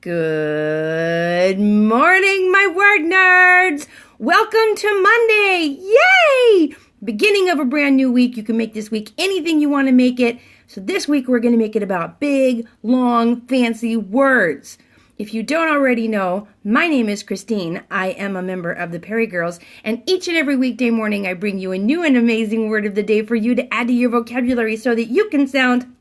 Good morning, my word nerds. Welcome to Monday. Yay! Beginning of a brand new week. You can make this week anything you want to make it. So this week we're going to make it about big, long, fancy words. If you don't already know, my name is Christine. I am a member of the Perry Girls, and each and every weekday morning I bring you a new and amazing word of the day for you to add to your vocabulary so that you can sound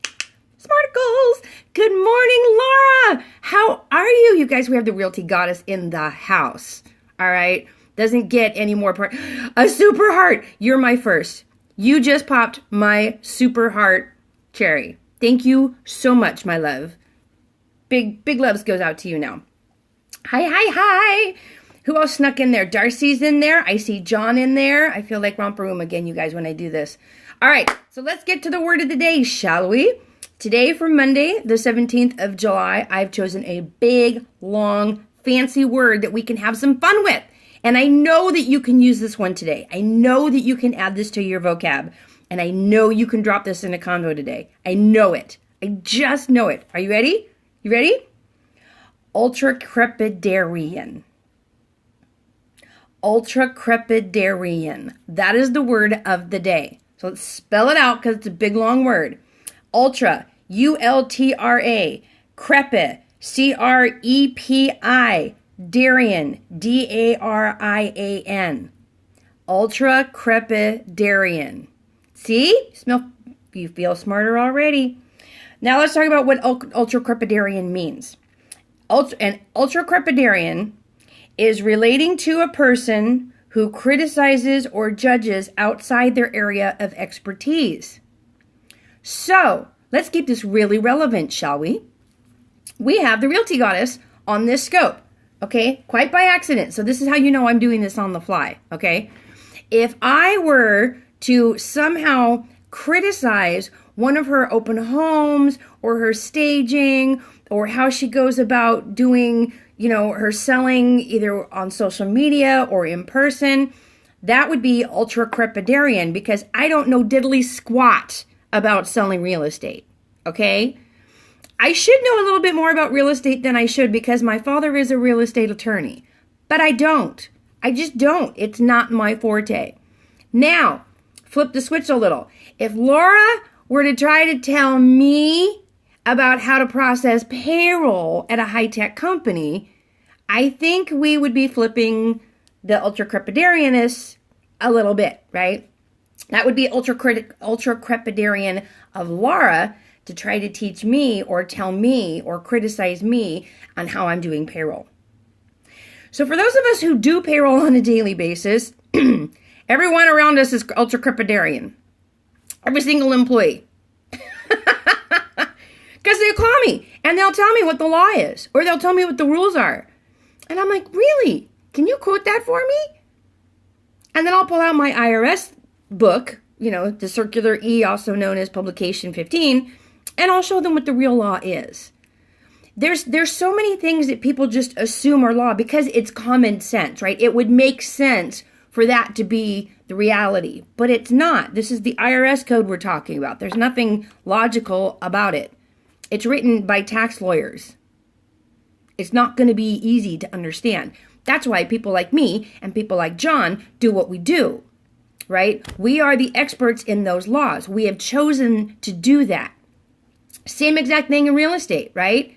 smarticles. Good morning, Laura. How are you? You guys, we have the Realty Goddess in the house. All right. Doesn't get any more a super heart. You're my first. You just popped my super heart cherry. Thank you so much, my love. Big loves goes out to you now. Hi. Who else snuck in there? Darcy's in there. I see John in there. I feel like romper room again, you guys, when I do this. All right. So let's get to the word of the day, shall we? Today, for Monday, the 17th of July, I've chosen a big, long, fancy word that we can have some fun with. And I know that you can use this one today. I know that you can add this to your vocab. And I know you can drop this in a convo today. I know it. I just know it. Are you ready? You ready? Ultracrepidarian. Ultracrepidarian. That is the word of the day. So let's spell it out because it's a big, long word. Ultra, U-L-T-R-A, crepi, C-R-E-P-I, Darian, D-A-R-I-A-N. Ultracrepidarian. See? You feel smarter already. Now let's talk about what ultracrepidarian means. An ultracrepidarian is relating to a person who criticizes or judges outside their area of expertise. So, let's keep this really relevant, shall we? We have the Realty Goddess on this scope, okay? Quite by accident. So this is how you know I'm doing this on the fly, okay? If I were to somehow criticize one of her open homes or her staging or how she goes about doing, her selling either on social media or in person, that would be ultracrepidarian because I don't know diddly squat about selling real estate, okay? I should know a little bit more about real estate than I should because my father is a real estate attorney, but I don't. I just don't. It's not my forte. Now, flip the switch a little. If Laura were to try to tell me about how to process payroll at a high-tech company, I think we would be flipping the ultracrepidarianists a little bit, right? That would be ultracrepidarian of Laura to try to teach me or tell me or criticize me on how I'm doing payroll. So for those of us who do payroll on a daily basis, everyone around us is ultracrepidarian. Every single employee. Because they'll call me and they'll tell me what the law is or they'll tell me what the rules are. And I'm like, really? Can you quote that for me? And then I'll pull out my IRS book, the Circular E, also known as Publication 15, and I'll show them what the real law is. There's so many things that people just assume are law because it's common sense, right? It would make sense for that to be the reality, but it's not. This is the IRS code we're talking about. There's nothing logical about it. It's written by tax lawyers. It's not going to be easy to understand. That's why people like me and people like John do what we do. Right? We are the experts in those laws. We have chosen to do that. Same exact thing in real estate, right?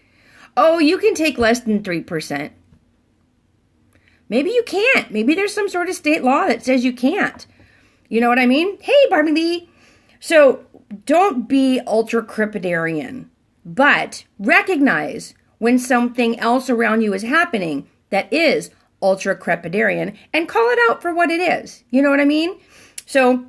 Oh, you can take less than 3%. Maybe you can't. Maybe there's some sort of state law that says you can't. You know what I mean? Hey, Barbie Lee. So don't be ultracrepidarian, but recognize when something else around you is happening that is ultracrepidarian and call it out for what it is. You know what I mean? So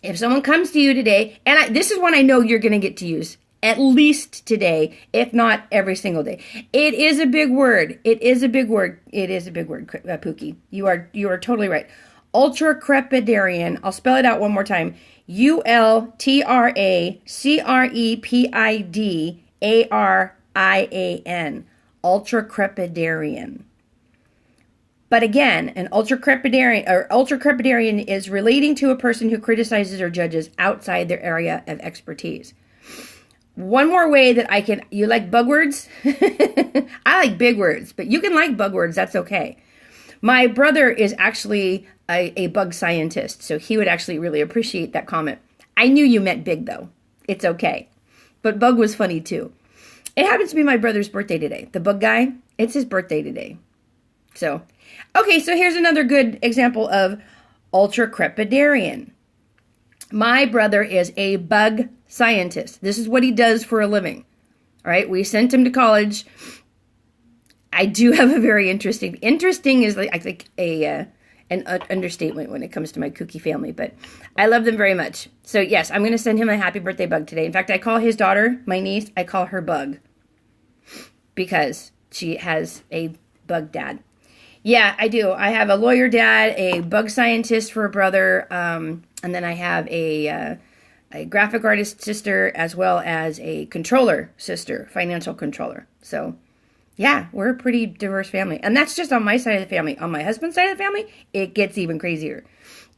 if someone comes to you today, and this is one I know you're going to get to use at least today, if not every single day. It is a big word. It is a big word. It is a big word, Pookie. You are totally right. Ultracrepidarian. I'll spell it out one more time. Ultracrepidarian. Ultracrepidarian. But again, an ultracrepidarian is relating to a person who criticizes or judges outside their area of expertise. one more way that you like bug words? I like big words, but you can like bug words. That's okay. My brother is actually a bug scientist, so he would actually really appreciate that comment. I knew you meant big, though. It's okay. But bug was funny, too. It happens to be my brother's birthday today. The bug guy, it's his birthday today. So, okay, so here's another good example of ultracrepidarian. My brother is a bug scientist. This is what he does for a living. All right, we sent him to college. I do have a very interesting is like I think an understatement when it comes to my kooky family, but I love them very much. So yes, I'm going to send him a happy birthday bug today. In fact, I call his daughter, my niece, I call her Bug because she has a bug dad. Yeah, I do. I have a lawyer dad, a bug scientist for a brother, and then I have a graphic artist sister as well as a controller sister, financial controller. So yeah, we're a pretty diverse family. And that's just on my side of the family. On my husband's side of the family, it gets even crazier.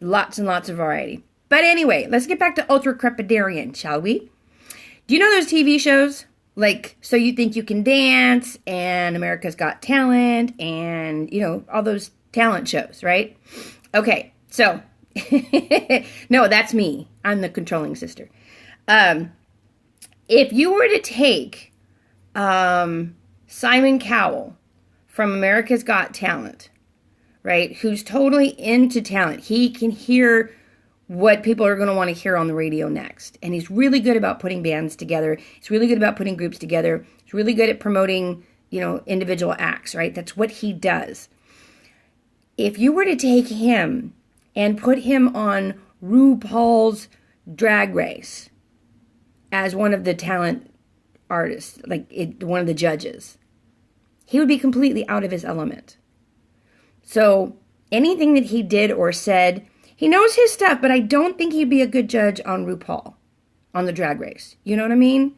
Lots and lots of variety. But anyway, let's get back to ultracrepidarian, shall we? Do you know those TV shows? Like, So You Think You Can Dance and America's Got Talent and, all those talent shows, right? Okay, so, no, that's me. I'm the controlling sister. If you were to take Simon Cowell from America's Got Talent, right, who's totally into talent. He can hear what people are going to want to hear on the radio next. And he's really good about putting bands together. He's really good about putting groups together. He's really good at promoting, individual acts, right? That's what he does. If you were to take him and put him on RuPaul's Drag Race as one of the talent artists, one of the judges, he would be completely out of his element. So anything that he did or said, he knows his stuff, but I don't think he'd be a good judge on RuPaul, on the Drag Race. You know what I mean?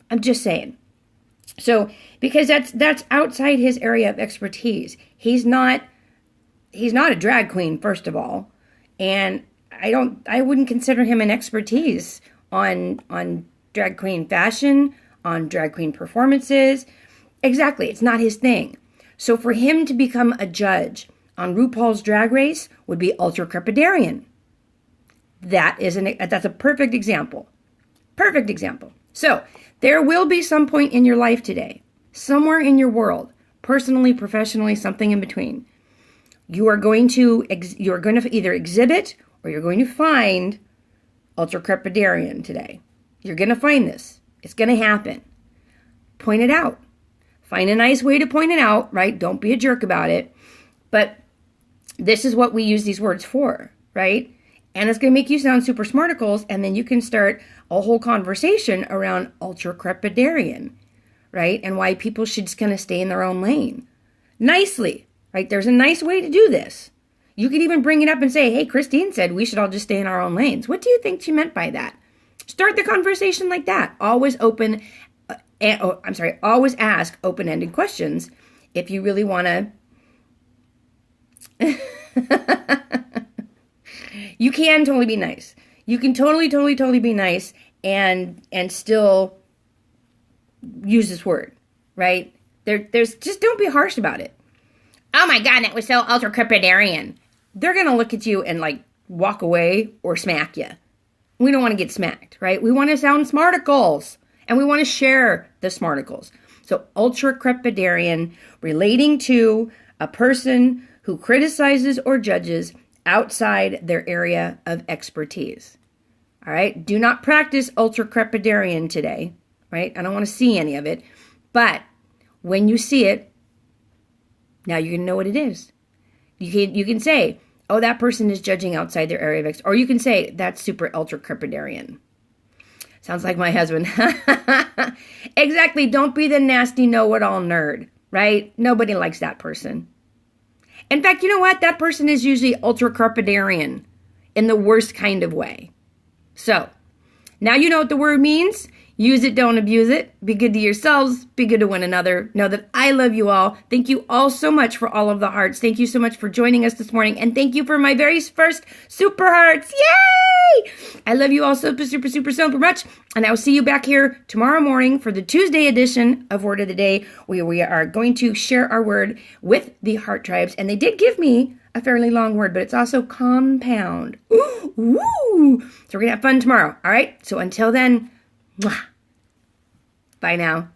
I'm just saying. So, because that's outside his area of expertise. He's not a drag queen, first of all, and I wouldn't consider him an expertise on drag queen fashion, on drag queen performances. Exactly, it's not his thing. So for him to become a judge on RuPaul's Drag Race would be ultracrepidarian. That's a perfect example. Perfect example. So there will be some point in your life today, somewhere in your world, personally, professionally, something in between. You're going to either exhibit or you're going to find ultracrepidarian today. You're going to find this. It's going to happen. Point it out. Find a nice way to point it out, right? Don't be a jerk about it. But this is what we use these words for, right? And it's going to make you sound super smarticles, and then you can start a whole conversation around ultracrepidarian, right? And why people should just kind of stay in their own lane. Nicely, right? There's a nice way to do this. You could even bring it up and say, hey, Christine said we should all just stay in our own lanes. What do you think she meant by that? Start the conversation like that. Always ask open-ended questions if you really want to. You can totally be nice. You can totally be nice and still use this word, right? There's just don't be harsh about it. Oh my God, that was so ultracrepidarian. They're going to look at you and walk away or smack you. We don't want to get smacked, right? We want to sound smarticles and we want to share the smarticles. So ultracrepidarian, relating to a person who criticizes or judges outside their area of expertise. All right? Do not practice ultracrepidarian today, right? I don't want to see any of it. But when you see it, now you're going to know what it is. You can say, oh, that person is judging outside their area of expertise. Or you can say, that's super ultracrepidarian. Sounds like my husband. Exactly. Don't be the nasty know-it-all nerd, right? Nobody likes that person. In fact, you know what? That person is usually ultracrepidarian in the worst kind of way. So, now you know what the word means. Use it, don't abuse it. Be good to yourselves. Be good to one another. Know that I love you all. Thank you all so much for all of the hearts. Thank you so much for joining us this morning. And thank you for my very first super hearts. Yay! I love you all super, super, super, super much. And I will see you back here tomorrow morning for the Tuesday edition of Word of the Day, where we are going to share our word with the heart tribes. And they did give me a fairly long word, but it's also compound. Ooh, ooh. So we're going to have fun tomorrow. All right? So until then, mwah. Bye now.